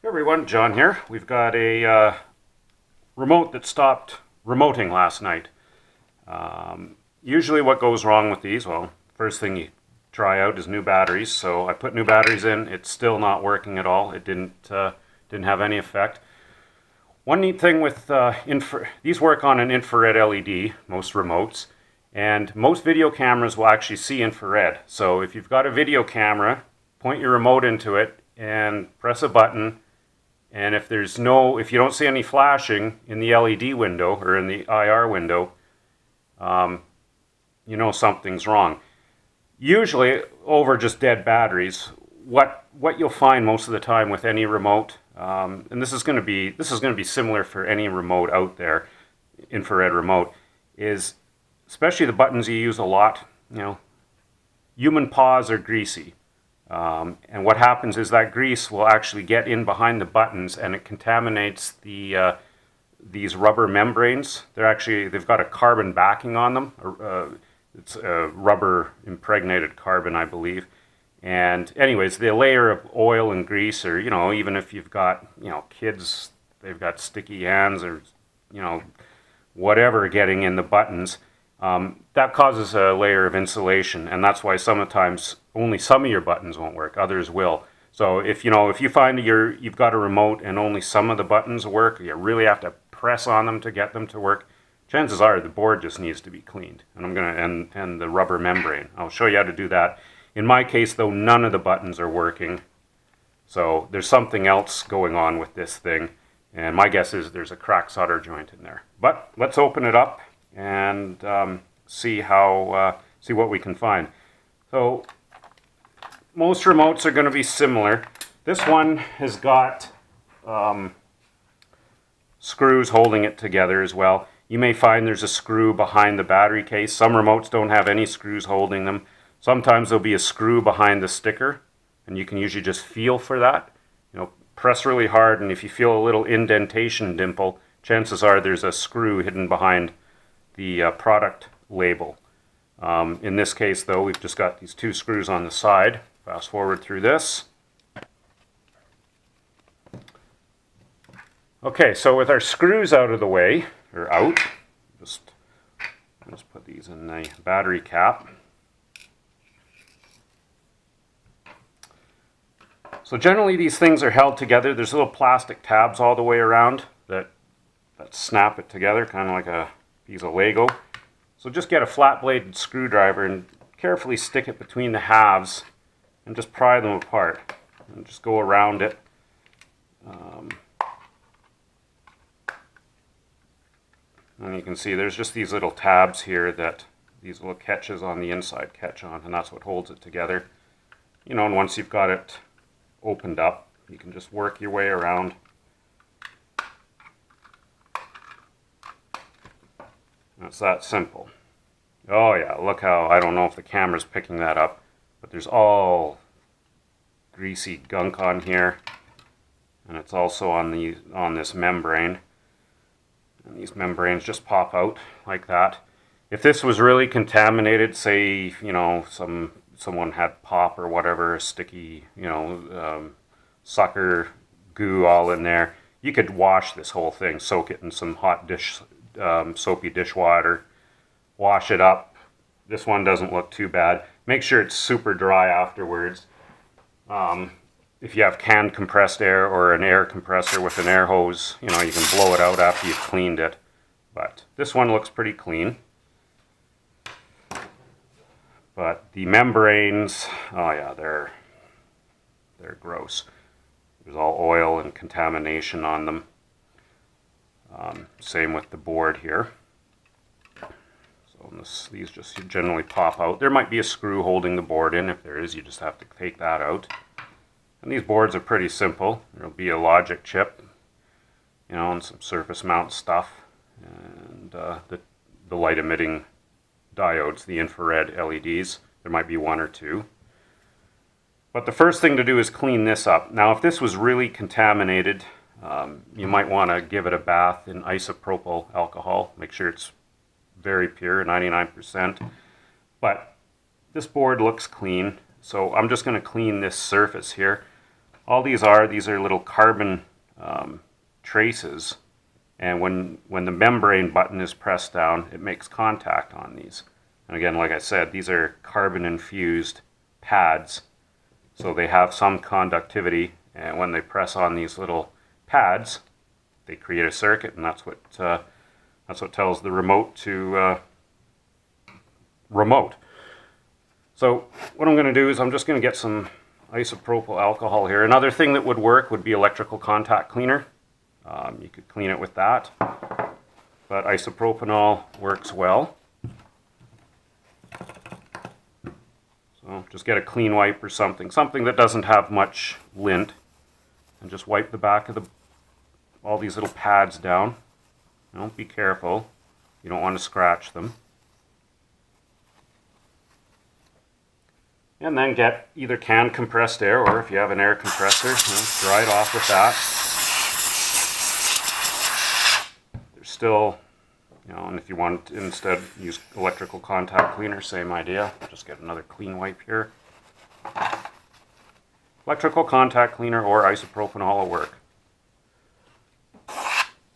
Hey everyone, John here. We've got a remote that stopped remoting last night. Usually what goes wrong with these, well, first thing you try out is new batteries. So I put new batteries in, it's still not working at all. It didn't have any effect. One neat thing with these work on an infrared LED, most remotes, and most video cameras will actually see infrared. So if you've got a video camera, point your remote into it and press a button. And if you don't see any flashing in the LED window or in the IR window, you know something's wrong. Usually over just dead batteries. What you'll find most of the time with any remote, and this is going to be similar for any remote out there, infrared remote, is especially the buttons you use a lot. You know, human paws are greasy. And what happens is that grease will actually get in behind the buttons and it contaminates these rubber membranes. They've got a carbon backing on them. It's a rubber impregnated carbon, I believe. And anyways, the layer of oil and grease, or even if you've got kids, they've got sticky hands or whatever getting in the buttons. That causes a layer of insulation, and that's why sometimes only some of your buttons won't work, others will. So if you find you've got a remote and only some of the buttons work, you really have to press on them to get them to work, chances are the board just needs to be cleaned. And and the rubber membrane. I'll show you how to do that. In my case though, none of the buttons are working. So there's something else going on with this thing, and my guess is there's a cracked solder joint in there. But let's open it up and see what we can find. So most remotes are going to be similar. This one has got screws holding it together as well. You may find there's a screw behind the battery case. Some remotes don't have any screws holding them. Sometimes there'll be a screw behind the sticker, and you can usually just feel for that. Press really hard, and if you feel a little indentation dimple, chances are there's a screw hidden behind the product label. In this case though, we've just got these two screws on the side. Fast forward through this. Okay, so with our screws out of the way, or out, just put these in the battery cap. So generally these things are held together. There's little plastic tabs all the way around that snap it together, kind of like a piece of Lego. So just get a flat bladed screwdriver and carefully stick it between the halves and just pry them apart and just go around it. And you can see there's just these little tabs here that these little catches on the inside catch on, and that's what holds it together. And once you've got it opened up, you can just work your way around. It's that simple. Oh yeah, look how, I don't know if the camera's picking that up, but there's all greasy gunk on here, and it's also on this membrane. And these membranes just pop out like that. If this was really contaminated, say someone had pop or whatever, a sticky sucker goo all in there, you could wash this whole thing, soak it in some hot soapy dishwater, wash it up. This one doesn't look too bad. Make sure it's super dry afterwards. If you have canned compressed air or an air compressor with an air hose, you can blow it out after you've cleaned it. But this one looks pretty clean. But the membranes, oh yeah, they're gross. There's all oil and contamination on them. Same with the board here. So these just generally pop out. There might be a screw holding the board in. If there is, you just have to take that out. And these boards are pretty simple. There'll be a logic chip, and some surface mount stuff, and the light emitting diodes, the infrared LEDs. There might be one or two. But the first thing to do is clean this up. Now if this was really contaminated, you might want to give it a bath in isopropyl alcohol. Make sure it's very pure, 99%. But this board looks clean, so I'm just going to clean this surface here. All these are little carbon traces, and when the membrane button is pressed down, it makes contact on these. And again, like I said, these are carbon infused pads, so they have some conductivity, and when they press on these little pads, they create a circuit, and that's what tells the remote to remote. So what I'm going to do is I'm just going to get some isopropyl alcohol here. Another thing that would work would be electrical contact cleaner. You could clean it with that, but isopropanol works well. So just get a clean wipe or something that doesn't have much lint, and just wipe the back of all these little pads down. Be careful, you don't want to scratch them. And then get either canned compressed air, or if you have an air compressor, dry it off with that. There's still, and if you want to instead use electrical contact cleaner, same idea. Just get another clean wipe here. Electrical contact cleaner or isopropanol will work.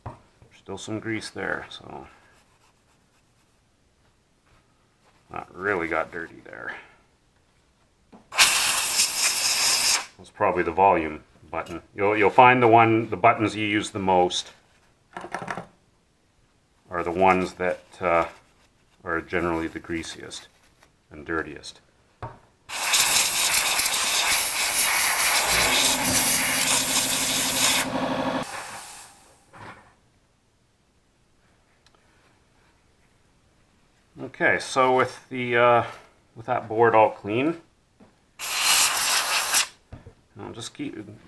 There's still some grease there, so that really got dirty there. It's probably the volume button. You'll find the buttons you use the most are the ones that are generally the greasiest and dirtiest. Okay, so with that board all clean, just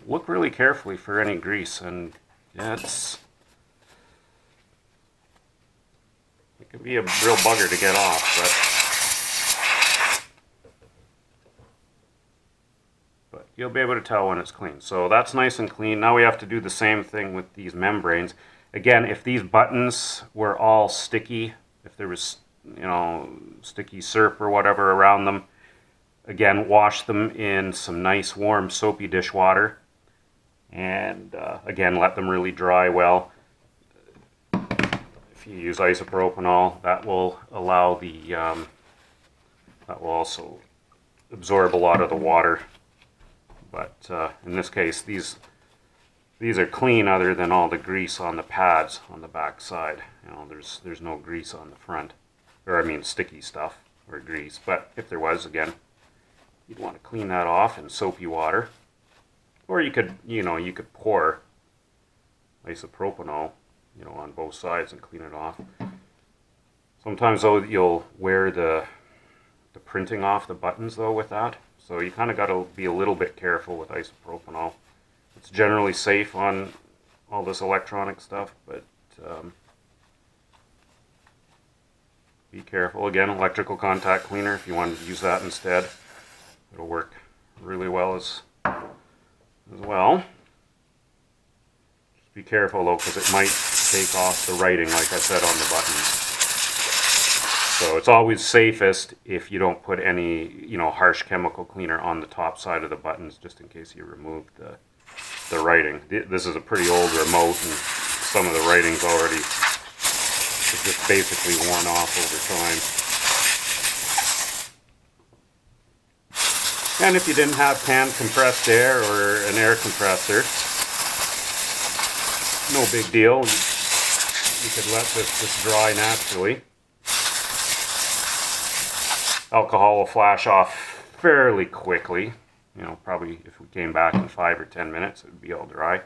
look really carefully for any grease, and yeah, it can be a real bugger to get off, but you'll be able to tell when it's clean. So that's nice and clean. Now we have to do the same thing with these membranes. Again, if these buttons were all sticky, if there was sticky syrup or whatever around them, again, wash them in some nice warm soapy dishwater, and again, let them really dry well. If you use isopropanol, that will allow that will also absorb a lot of the water. But in this case, these are clean, other than all the grease on the pads on the back side. There's no grease on the front, or I mean sticky stuff or grease. But if there was, again, you'd want to clean that off in soapy water, or you could pour isopropanol, on both sides and clean it off. Sometimes though you'll wear the printing off the buttons though with that, so you kind of got to be a little bit careful with isopropanol. It's generally safe on all this electronic stuff, but be careful. Again, electrical contact cleaner if you want to use that instead. It'll work really well as well. Just be careful though, because it might take off the writing, like I said, on the buttons. So it's always safest if you don't put any, harsh chemical cleaner on the top side of the buttons, just in case you remove the writing. This is a pretty old remote, and some of the writing's already just basically worn off over time. And if you didn't have canned compressed air or an air compressor, no big deal. You could let this just dry naturally. Alcohol will flash off fairly quickly. Probably if we came back in 5 or 10 minutes, it would be all dry.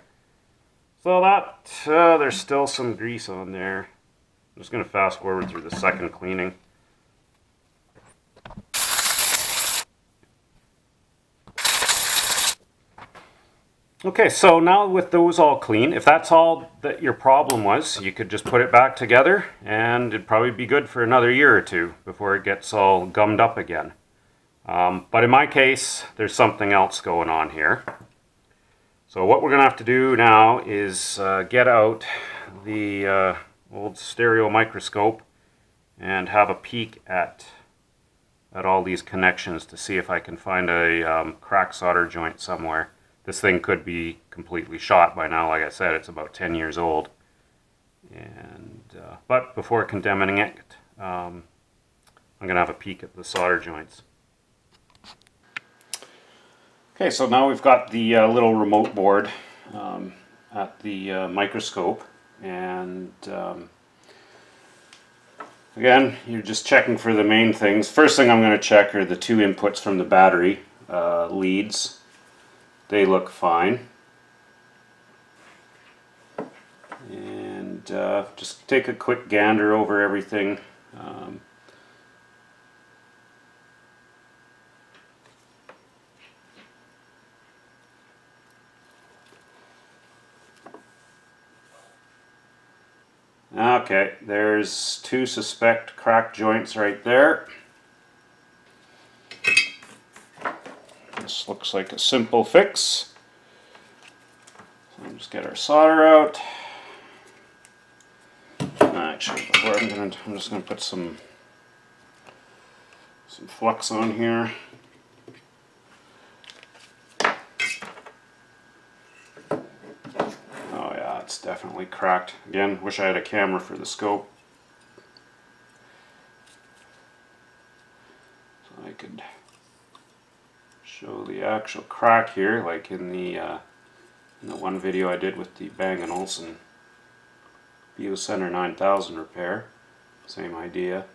So that, there's still some grease on there. I'm just going to fast forward through the second cleaning. Okay, so now with those all clean, if that's all that your problem was, you could just put it back together, and it'd probably be good for another year or two before it gets all gummed up again. But in my case, there's something else going on here. So what we're going to have to do now is get out the old stereo microscope and have a peek at all these connections to see if I can find a crack solder joint somewhere this thing could be completely shot by now. Like I said, it's about 10 years old. And but before condemning it, I'm going to have a peek at the solder joints. Okay, so now we've got the little remote board at the microscope, and again, you're just checking for the main things. First thing I'm going to check are the two inputs from the battery leads. They look fine. And just take a quick gander over everything. Okay, there's two suspect crack joints right there. This looks like a simple fix. So just get our solder out. Actually, before I'm just gonna put some flux on here. Oh yeah, it's definitely cracked. Again, wish I had a camera for the scope, so I could show the actual crack here, like in the one video I did with the Bang & Olufsen Biocenter 9000 repair. Same idea.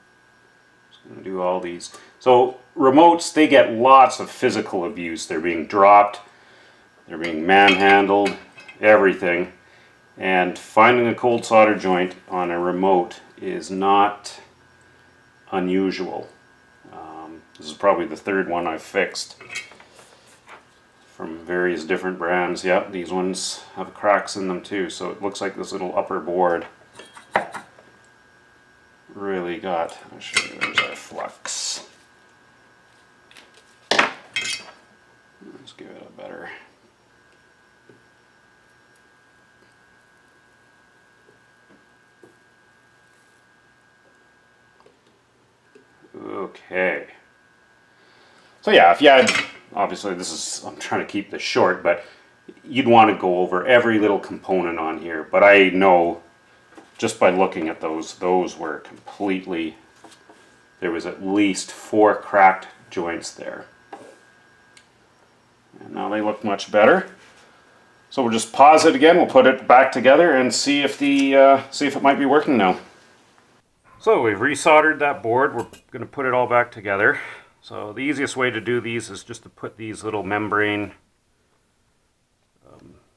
Just going to do all these. So remotes, they get lots of physical abuse. They're being dropped, they're being manhandled, everything. And finding a cold solder joint on a remote is not unusual. This is probably the third one I've fixed from various different brands. Yep, these ones have cracks in them too, so it looks like this little upper board really got, I'll show you, there's our flux. Let's give it a better. Okay. So yeah, if you had, obviously this is, I'm trying to keep this short, but you'd want to go over every little component on here. But I know, just by looking at those were completely, there was at least 4 cracked joints there. And now they look much better. So we'll just pause it again, we'll put it back together and see if it might be working now. So we've resoldered that board, we're going to put it all back together. So the easiest way to do these is just to put these little membrane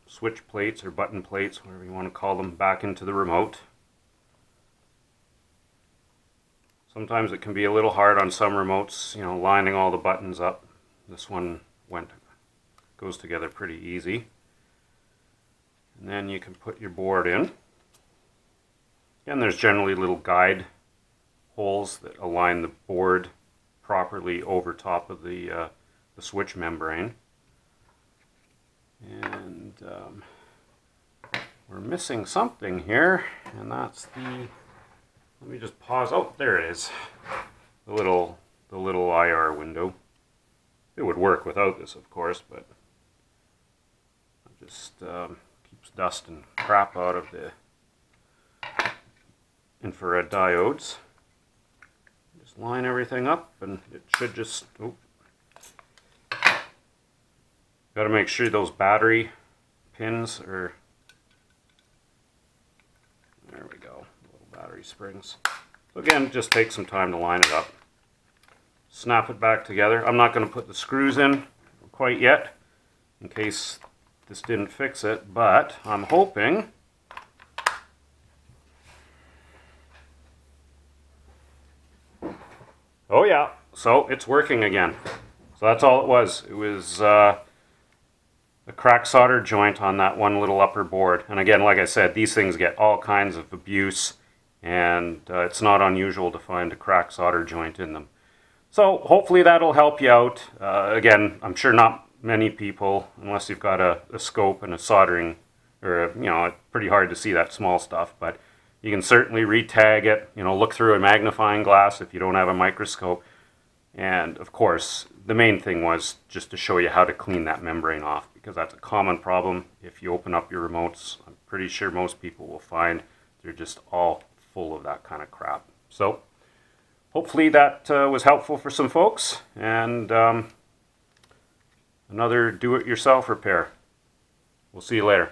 switch plates or button plates, whatever you want to call them, back into the remote. Sometimes it can be a little hard on some remotes, you know, lining all the buttons up. This one goes together pretty easy. And then you can put your board in. And there's generally little guide holes that align the board properly over top of the switch membrane. And we're missing something here, and that's the, let me just pause, oh there it is, the little IR window. It would work without this, of course, but it just keeps dust and crap out of the infrared diodes. Just line everything up and it should just, oh, got to make sure those battery pins are, there we go, little battery springs. So again, just take some time to line it up. Snap it back together. I'm not going to put the screws in quite yet in case this didn't fix it, but I'm hoping oh yeah, so it's working again. So that's all it was. It was a cracked solder joint on that one little upper board. And again, like I said, these things get all kinds of abuse, and it's not unusual to find a cracked solder joint in them. So hopefully that'll help you out. Again, I'm sure not many people, unless you've got a scope and a soldering, or you know, it's pretty hard to see that small stuff, but you can certainly re-tag it, you know, look through a magnifying glass if you don't have a microscope. And of course, the main thing was just to show you how to clean that membrane off, because that's a common problem. If you open up your remotes, I'm pretty sure most people will find they're just all full of that kind of crap. So hopefully that was helpful for some folks, and another do-it-yourself repair. We'll see you later.